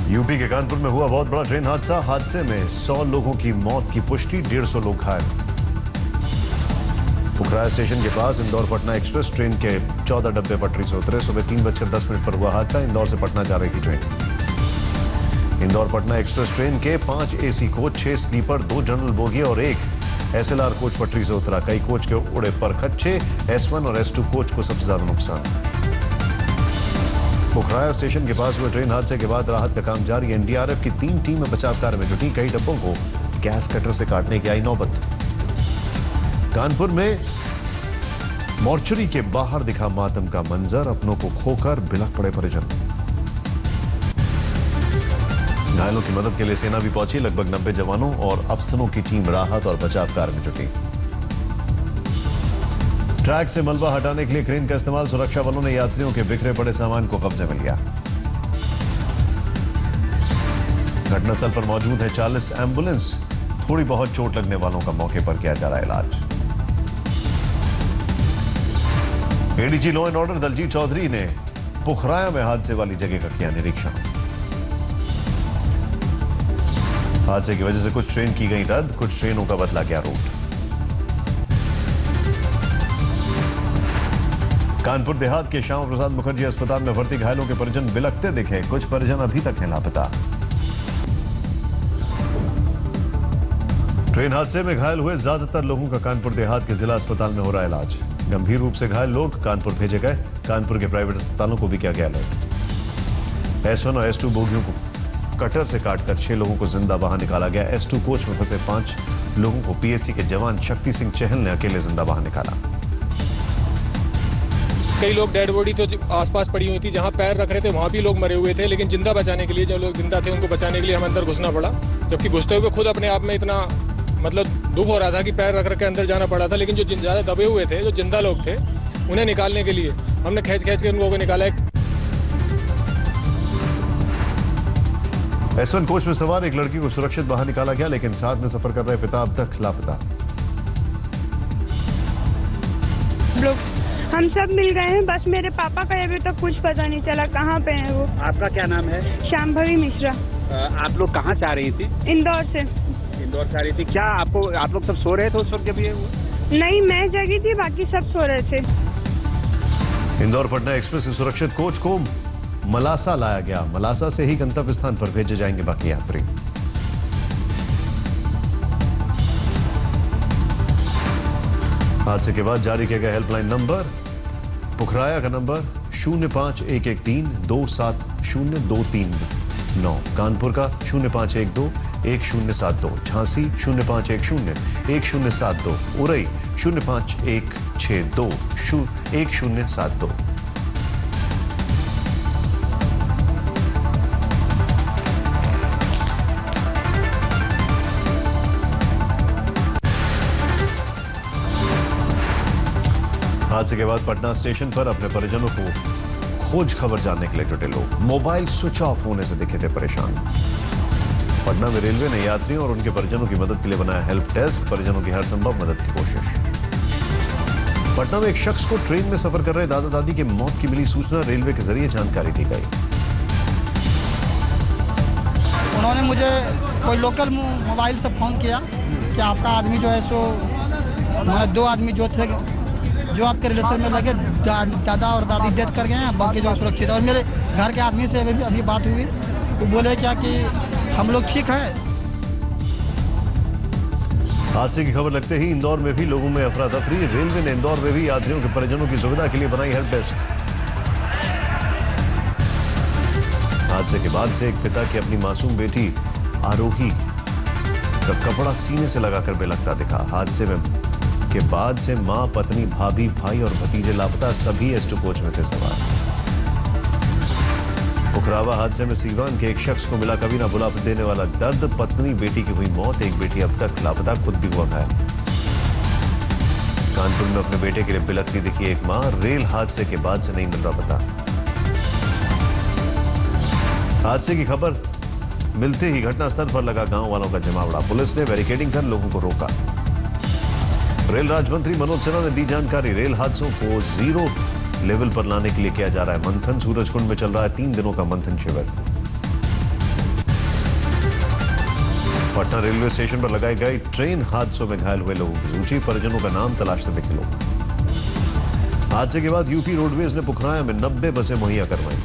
UP के कानपुर में हुआ बहुत बड़ा ट्रेन हादसा। हादसे में 100 लोगों की मौत की पुष्टि, 150 लोग घायल। पुखराया स्टेशन के पास इंदौर पटना एक्सप्रेस ट्रेन के 14 डब्बे पटरी से उतरे। सुबह 3:10 पर हुआ हादसा। इंदौर से पटना जा रही थी train. Indore Patna express train के 5 AC coach, 6 sleeper, 2 general bogie और 1 SLR कोच पटरी से उतरा। कई कोच के उड़े परखच्चे। S1 और S2 कोच को सबसे ज्यादा नुकसान। पुखराया स्टेशन के पास हुए ट्रेन हादसे के बाद राहत का काम जारी। NDRF की 3 टीमें बचाव कार्य में जुटी। कई डब्बों को गैस कटर से काटने की आई नौबत। कानपुर में मोर्चरी के बाहर दिखा मातम का मंजर। अपनों को खोकर बिलख पड़े परिजन। घायलों की मदद के लिए सेना भी पहुंची। लगभग 90 जवानों और अफसरों की टीम राहत और बचाव कार्य में जुटी। ट्रैक से मलबा हटाने के लिए क्रेन का इस्तेमाल। सुरक्षा बलों ने यात्रियों के बिखरे पड़े सामान को कब्जे में लिया। घटनास्थल पर मौजूद है 40 एम्बुलेंस। थोड़ी बहुत चोट लगने वालों का मौके पर किया जा रहा है इलाज। ADG law and order Daljeet Chaudhary ने पुखराया में हादसे वाली जगह का किया निरीक्षण। हादसे की वजह से कुछ ट्रेन की गई रद्द, कुछ ट्रेनों का बदला गया रूट। कानपुर देहात के श्यामा प्रसाद मुखर्जी अस्पताल में भर्ती घायलों के परिजन बिलखते दिखे। कुछ परिजन अभी तक हैं लापता। ट्रेन हादसे में घायल हुए ज्यादातर लोगों का कानपुर देहात के जिला अस्पताल में हो रहा है इलाज। गंभीर रूप से घायल लोग कानपुर भेजे गए। कानपुर के प्राइवेट अस्पतालों को भी किया गया अलर्ट। S1 और S2 बोगियों को कटर से काटकर 6 लोगों को जिंदा बाहर निकाला गया। S2 कोच में फंसे 5 लोगों को PSC के जवान शक्ति सिंह चहल ने अकेले जिंदा बाहर निकाला। कई लोग डेड बॉडी तो आसपास पड़ी हुई थी, जहां पैर रख रहे थे वहां भी लोग मरे हुए थे, लेकिन जिंदा बचाने के लिए जो लोग जिंदा थे उनको बचाने के लिए हमें अंदर घुसना पड़ा। जबकि घुसते हुए खुद अपने आप में इतना दुख हो रहा था कि पैर रख के अंदर जाना पड़ा था। लेकिन जो ज्यादा दबे हुए थे, जो जिंदा लोग थे, उन्हें निकालने के लिए हमने खींच के उन लोगों को निकाला। S1 कोच में सवार एक लड़की को सुरक्षित बाहर निकाला गया, लेकिन साथ में सफर कर रहे पिता अब तक लापता। हम सब मिल गए हैं, बस मेरे पापा का अभी तक कुछ पता नहीं चला कहाँ पे है वो। आपका क्या नाम है? शांभवी मिश्रा। आप लोग कहाँ से आ रही थी? इंदौर से। इंदौर से आ रही थी। क्या आप लोग सब सो रहे थे उस वक्त जब ये हुआ? नहीं, मैं जगी थी, बाकी सब सो रहे थे। इंदौर पटना एक्सप्रेस के सुरक्षित कोच को मलासा लाया गया। मलासा से ही गंतव्य स्थान पर भेजे जाएंगे बाकी यात्री। हादसे के बाद जारी किया गया हेल्पलाइन नंबर। पुखराया का नंबर 0511327023 कानपुर का 05121072, झांसी 05101072, उरई 0516211072। हादसे के बाद पटना स्टेशन पर अपने परिजनों को खोज खबर जानने के लिए जुटे लोग। मोबाइल स्विच ऑफ होने से दिखे थे परेशान। पटना में रेलवे ने यात्रियों और उनके परिजनों की मदद के लिए बनाया हेल्प डेस्क। परिजनों की हर संभव मदद की कोशिश। पटना में एक शख्स को ट्रेन में सफर कर रहे दादा दादी की मौत की मिली सूचना। रेलवे के जरिए जानकारी दी गई। उन्होंने मुझे कोई लोकल मोबाइल से फोन किया कि आपका आदमी जो है सो, हमारे 2 आदमी जो थे जो आपके रिलेशन में लगे, दादा और दादी डेथ कर गए हैं, बाकी जो सुरक्षित है। और मेरे घर के आदमी से अभी बात हुई, वो बोले क्या कि हम लोग ठीक हैं। हादसे की खबर लगते ही इंदौर में भी लोगों में अफरा तफरी। रेलवे ने इंदौर में भी यात्रियों के परिजनों की सुविधा के लिए बनाई हेल्प डेस्क। हादसे के बाद से एक पिता की अपनी मासूम बेटी आरोही का कपड़ा सीने से लगाकर बेलखता दिखा। हादसे में के बाद से मां, पत्नी, भाभी, भाई और भतीजे लापता। सभी S2 कोच में थे सवार। पुखरावा हादसे में सीवान के एक शख्स को मिला कभी ना भुला देने वाला दर्द। पत्नी, बेटी की हुई मौत। एक बेटी अब तक लापता, खुद भी हुआ घायल। कानपुर में अपने बेटे के लिए बिलखती दिखी एक मां। रेल हादसे के बाद से नहीं मिल रहा पता। हादसे की खबर मिलते ही घटनास्थल पर लगा गांव वालों का जमावड़ा। पुलिस ने बैरिकेडिंग कर लोगों को रोका। रेल राज्य मंत्री मनोज सिन्हा ने दी जानकारी। रेल हादसों को 0 लेवल पर लाने के लिए किया जा रहा है मंथन। सूरजकुंड में चल रहा है 3 दिनों का मंथन शिविर। पटना रेलवे स्टेशन पर लगाई गई ट्रेन हादसों में घायल हुए लोगों की सूची, परिजनों का नाम तलाशते दिखे लोग। हादसे के बाद यूपी रोडवेज ने पुखराया में 90 बसें मुहैया करवाई।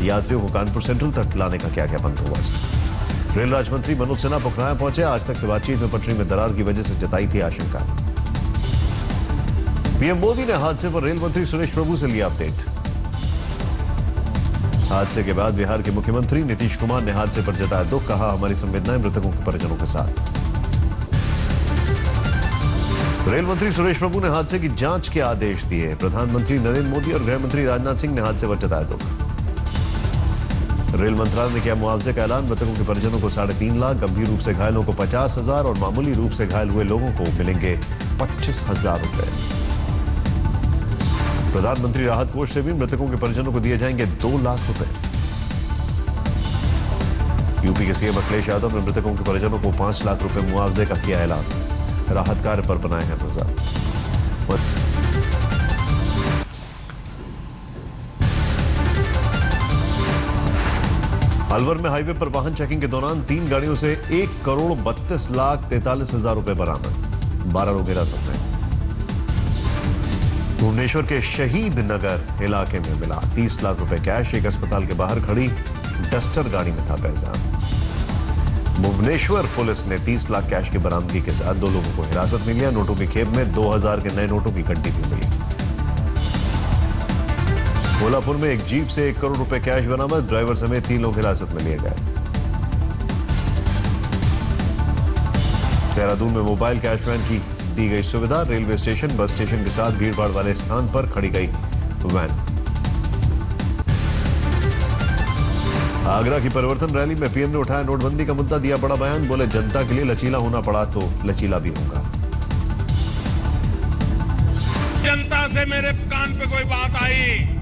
यात्रियों को कानपुर सेंट्रल तक लाने का क्या क्या बंदोबस्त। रेल राज्य मंत्री मनोज सिन्हा पुखराया पहुंचे। आज तक से बातचीत में पटरी में दरार की वजह से जताई थी आशंका। पीएम मोदी ने हादसे पर रेल मंत्री सुरेश प्रभु से लिया अपडेट। हादसे के बाद बिहार के मुख्यमंत्री नीतीश कुमार ने हादसे पर जताया दुख, कहा हमारी संवेदनाएं मृतकों के परिजनों के साथ। रेल मंत्री सुरेश प्रभु ने हादसे की जांच के आदेश दिए। प्रधानमंत्री नरेंद्र मोदी और गृह मंत्री राजनाथ सिंह ने हादसे पर जताया दुख। रेल मंत्रालय ने किया मुआवजे का ऐलान। मृतकों के परिजनों को 3.5 लाख, गंभीर रूप से घायलों को 50,000 और मामूली रूप से घायल हुए लोगों को मिलेंगे 25,000 रुपए। प्रधानमंत्री राहत कोष से भी मृतकों के परिजनों को दिए जाएंगे 2 लाख रुपए। यूपी के सीएम अखिलेश यादव ने मृतकों के परिजनों को 5 लाख रुपए मुआवजे का किया ऐलान। राहत कार्य पर बनाए हैं नजर। अलवर में हाईवे पर वाहन चेकिंग के दौरान 3 गाड़ियों से 1,32,43,000 रुपए बरामद। 12 लोग हिरासत में। भुवनेश्वर के शहीद नगर इलाके में मिला 30 लाख रुपए कैश। एक अस्पताल के बाहर खड़ी डस्टर गाड़ी में था पैसा। भुवनेश्वर पुलिस ने 30 लाख कैश की बरामदगी के साथ 2 लोगों को हिरासत में लिया। नोटों की खेप में 2000 के नए नोटों की गड्डी भी मिली। कोल्हापुर में एक जीप से 1 करोड़ रुपए कैश बरामद। ड्राइवर समेत 3 लोग हिरासत में लिए गए। देहरादून में मोबाइल कैश वैन की दी गई सुविधा। रेलवे स्टेशन, बस स्टेशन के साथ भीड़भाड़ वाले स्थान पर खड़ी गई वैन। आगरा की परिवर्तन रैली में पीएम ने उठाया नोटबंदी का मुद्दा, दिया बड़ा बयान। बोले जनता के लिए लचीला होना पड़ा तो लचीला भी होगा। जनता से मेरे कान पे कोई बात आई,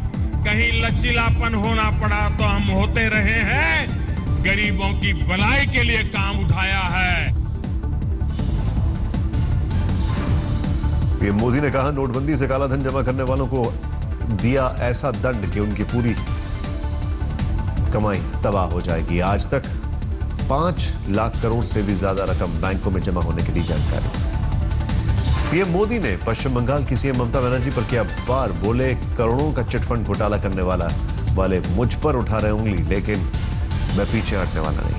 कहीं लचीलापन होना पड़ा तो हम होते रहे हैं। गरीबों की भलाई के लिए काम उठाया है। पीएम मोदी ने कहा नोटबंदी से काला धन जमा करने वालों को दिया ऐसा दंड कि उनकी पूरी कमाई तबाह हो जाएगी। आज तक 5 लाख करोड़ से भी ज्यादा रकम बैंकों में जमा होने की दी जानकारी। पीएम मोदी ने पश्चिम बंगाल की सीएम ममता बनर्जी पर किया वार। बोले करोड़ों का चिटफंड घोटाला करने वाले मुझ पर उठा रहे उंगली, लेकिन मैं पीछे हटने वाला नहीं।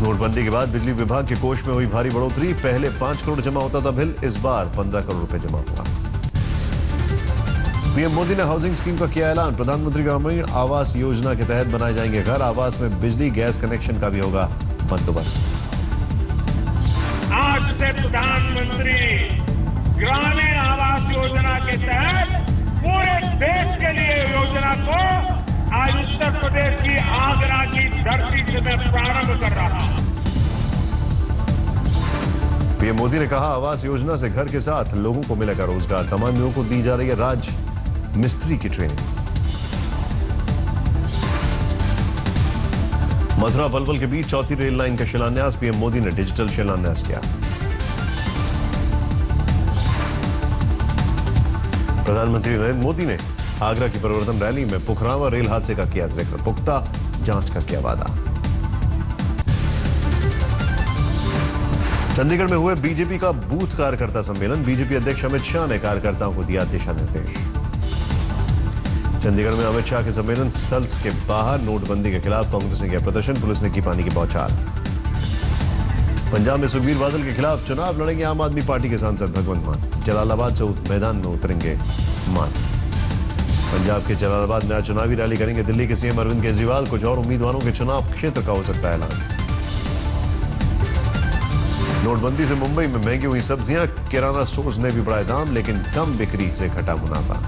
नोटबंदी के बाद बिजली विभाग के कोष में हुई भारी बढ़ोतरी। पहले 5 करोड़ जमा होता था बिल, इस बार 15 करोड़ रुपए जमा हुआ। पीएम मोदी ने हाउसिंग स्कीम का किया ऐलान। प्रधानमंत्री ग्रामीण आवास योजना के तहत बनाए जाएंगे घर। आवास में बिजली गैस कनेक्शन का भी होगा बंदोबस्त। आज से प्रधानमंत्री ग्रामीण आवास योजना के तहत पूरे देश के लिए योजना को आज उत्तर प्रदेश की आगरा की धरती से मैं प्रारंभ कर रहा हूं। पीएम मोदी ने कहा आवास योजना से घर के साथ लोगों को मिलेगा रोजगार। तमाम लोगों को दी जा रही है राज मिस्त्री की ट्रेनिंग। मथुरा बलबल के बीच 4थी रेल लाइन का शिलान्यास। पीएम मोदी ने डिजिटल शिलान्यास किया। प्रधानमंत्री नरेंद्र मोदी ने आगरा की परिवर्तन रैली में पुखरावा रेल हादसे का किया जिक्र। पुख्ता जांच का किया वादा। चंडीगढ़ में हुए बीजेपी का बूथ कार्यकर्ता सम्मेलन। बीजेपी अध्यक्ष अमित शाह ने कार्यकर्ताओं को दिया दिशा निर्देश। चंडीगढ़ में अमित शाह के सम्मेलन स्थल के बाहर नोटबंदी के खिलाफ कांग्रेस ने किया प्रदर्शन। पुलिस ने की पानी की बौछार। पंजाब में सुखबीर बादल के खिलाफ चुनाव लड़ेंगे आम आदमी पार्टी के सांसद भगवंत मान। जलालाबाद से मैदान में उतरेंगे मान। पंजाब के जलालाबाद में आज चुनावी रैली करेंगे दिल्ली के सीएम अरविंद केजरीवाल। कुछ और उम्मीदवारों के चुनाव क्षेत्र का हो सकता है ऐलान। नोटबंदी से मुंबई में महंगी हुई सब्जियां। किराना स्टोर्स ने भी बढ़ाए दाम, लेकिन कम बिक्री से घटा मुनाफा।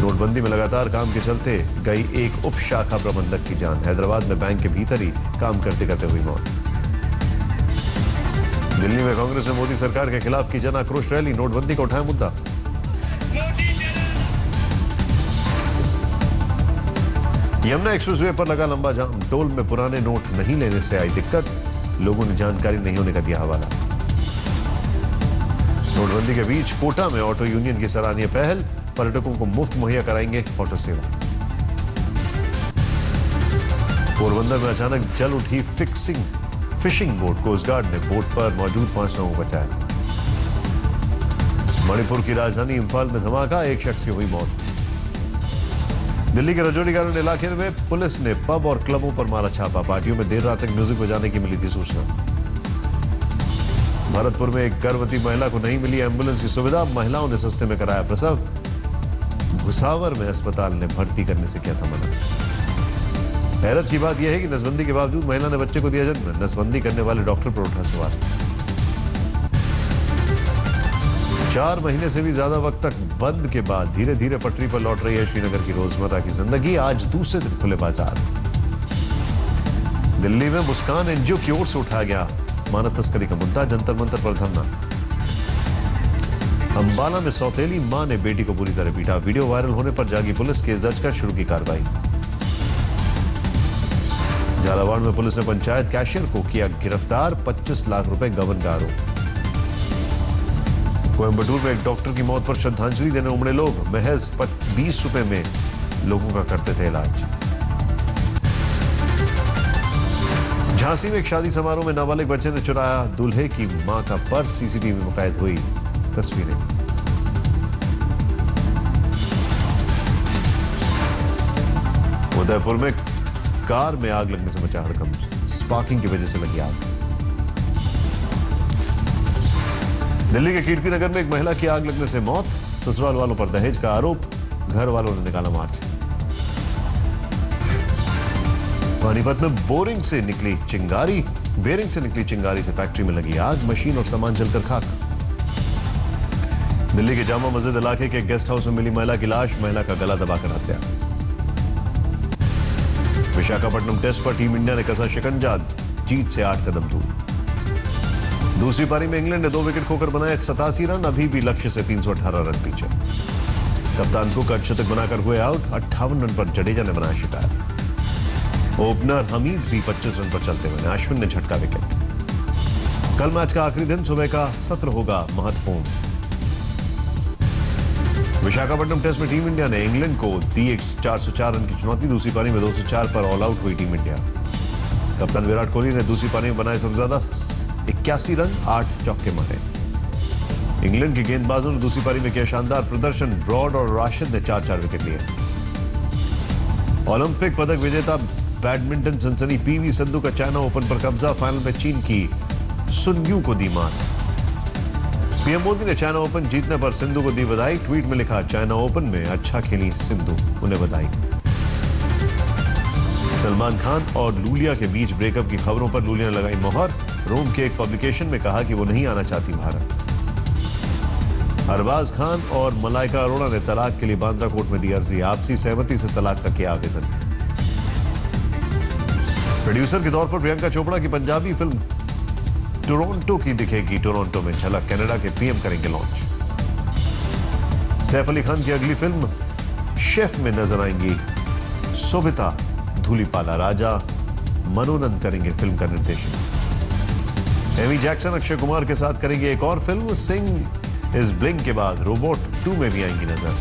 नोटबंदी में लगातार काम के चलते गई एक उप शाखा प्रबंधक की जान। हैदराबाद में बैंक के भीतर ही काम करते करते हुई मौत। दिल्ली में कांग्रेस ने मोदी सरकार के खिलाफ की जन आक्रोश रैली। नोटबंदी का उठाया मुद्दा। यमुना एक्सप्रेसवे पर लगा लंबा जाम। टोल में पुराने नोट नहीं लेने से आई दिक्कत। लोगों ने जानकारी नहीं होने का दिया हवाला। नोटबंदी के बीच कोटा में ऑटो यूनियन की सराहनीय पहल। पर्यटकों को मुफ्त मुहैया कराएंगे ऑटो सेवा। पोरबंदर में अचानक जल उठी फिशिंग बोट। कोस्ट गार्ड ने बोट पर मौजूद 5 लोगों को बचाया। मणिपुर की राजधानी इंफाल में धमाका, एक शख्स की हुई मौत। दिल्ली के रजौरी गार्डन इलाके में पुलिस ने पब और क्लबों पर मारा छापा। पार्टियों में देर रात तक म्यूजिक बजाने की मिली थी सूचना। भरतपुर में एक गर्भवती महिला को नहीं मिली एम्बुलेंस की सुविधा, महिलाओं ने सस्ते में कराया प्रसव। भुसावर में अस्पताल ने भर्ती करने से किया था मना। हैरत की बात यह है कि नसबंदी के बावजूद महिला ने बच्चे को दिया जन्म। नसबंदी करने वाले डॉक्टर पर उठा सवाल। 4 महीने से भी ज्यादा वक्त तक बंद के बाद धीरे धीरे पटरी पर लौट रही है श्रीनगर की रोजमर्रा की जिंदगी। आज दूसरे दिन खुले बाजार। दिल्ली में मुस्कान एनजीओ की ओर से उठाया गया मानव तस्करी का मुद्दा, जंतर मंतर पर धरना। अंबाला में सौतेली मां ने बेटी को बुरी तरह पीटा। वीडियो वायरल होने पर जागी पुलिस, केस दर्ज कर शुरू की कार्रवाई। झालावाड़ में पुलिस ने पंचायत कैशियर को किया गिरफ्तार, 25 लाख रुपए गबन का आरोप। कोयंबटूर में एक डॉक्टर की मौत पर श्रद्धांजलि देने उमड़े लोग। महज 20 रुपए में लोगों का करते थे इलाज। झांसी में एक शादी समारोह में नाबालिग बच्चे ने चुराया दूल्हे की मां का पर्स, सीसीटीवी में कैद हुई तस्वीरें। उदयपुर में कार में आग लगने से मचा हड़कंप, स्पार्किंग की वजह से लगी आग। दिल्ली के कीर्तिनगर में एक महिला की आग लगने से मौत, ससुराल वालों पर दहेज का आरोप, घर वालों ने निकाला मार्च। पानीपत में बेरिंग से निकली चिंगारी से फैक्ट्री में लगी आग, मशीन और सामान जलकर खाक। दिल्ली के जामा मस्जिद इलाके के गेस्ट हाउस में मिली महिला की लाश, महिला का गला दबाकर हत्या। विशाखापट्टनम टेस्ट पर टीम इंडिया ने कसा शिकंजा, जीत से 8 कदम दूर। दूसरी पारी में इंग्लैंड ने 2 विकेट खोकर बनाए 87 रन, अभी भी लक्ष्य से 318 रन पीछे। कप्तान कुक अर्धशतक बनाकर हुए आउट, 58 रन पर जडेजा ने बनाया शिकार। ओपनर हमीद भी 25 रन पर चलते हुए, अश्विन ने झटका विकेट। कल मैच का आखिरी दिन, सुबह का सत्र होगा महत्वपूर्ण। विशाखापट्टनम टेस्ट में टीम इंडिया ने इंग्लैंड को दी 404 रन की चुनौती। दूसरी पारी में 204 पर ऑल आउट हुई टीम इंडिया। कप्तान विराट कोहली ने दूसरी पारी में बनाए सबसे ज्यादा 81 रन, 8 चौके मारे। इंग्लैंड के गेंदबाजों ने दूसरी पारी में किया शानदार प्रदर्शन, ब्रॉड और राशिद ने 4-4 विकेट लिए। ओलंपिक पदक विजेता बैडमिंटन सनसनी पीवी सिंधु का चाइना ओपन पर कब्जा, फाइनल में चीन की सुन यू को दी मात। पीएम मोदी ने चाइना ओपन जीतने पर सिंधु को दी बधाई। ट्वीट में लिखा, चाइना ओपन में अच्छा खेली सिंधु, उन्हें बधाई। सलमान खान और लूलिया के बीच ब्रेकअप की खबरों पर लूलिया ने लगाई मोहर। रोम के एक पब्लिकेशन में कहा कि वो नहीं आना चाहती भारत। अरबाज खान और मलाइका अरोड़ा ने तलाक के लिए बांद्रा कोर्ट में दी अर्जी, आपसी सहमति से तलाक का किया आवेदन। प्रोड्यूसर के तौर पर प्रियंका चोपड़ा की पंजाबी फिल्म टोरंटो की दिखेगी टोरंटो में झलक, कनाडा के पीएम करेंगे लॉन्च। सैफ अली खान की अगली फिल्म शेफ में नजर आएंगी सोभिता धूलीपाला, राजा मनोनंद करेंगे फिल्म का निर्देशन। एमी जैक्सन अक्षय कुमार के साथ करेंगे एक और फिल्म, सिंह इस ब्लिंक के बाद रोबोट 2 में भी आएंगी नजर।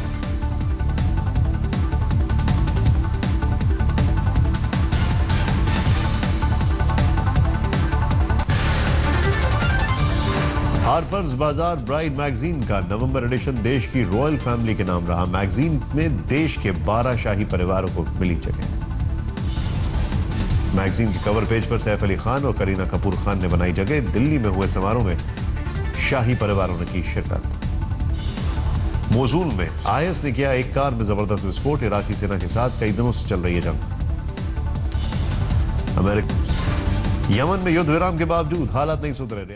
हार्पर्स बाजार ब्राइड मैगजीन का नवंबर एडिशन देश की रॉयल फैमिली के नाम रहा। मैगजीन में देश के 12 शाही परिवारों को मिली जगह। मैगजीन के कवर पेज पर सैफ अली खान और करीना कपूर खान ने बनाई जगह। दिल्ली में हुए समारोह में शाही परिवारों ने की शिरकत। मोसूल में आईएस ने किया एक कार में जबरदस्त विस्फोट, इराकी सेना के साथ कई दिनों से चल रही है जंग। यमन में युद्ध विराम के बावजूद हालात नहीं सुधरे।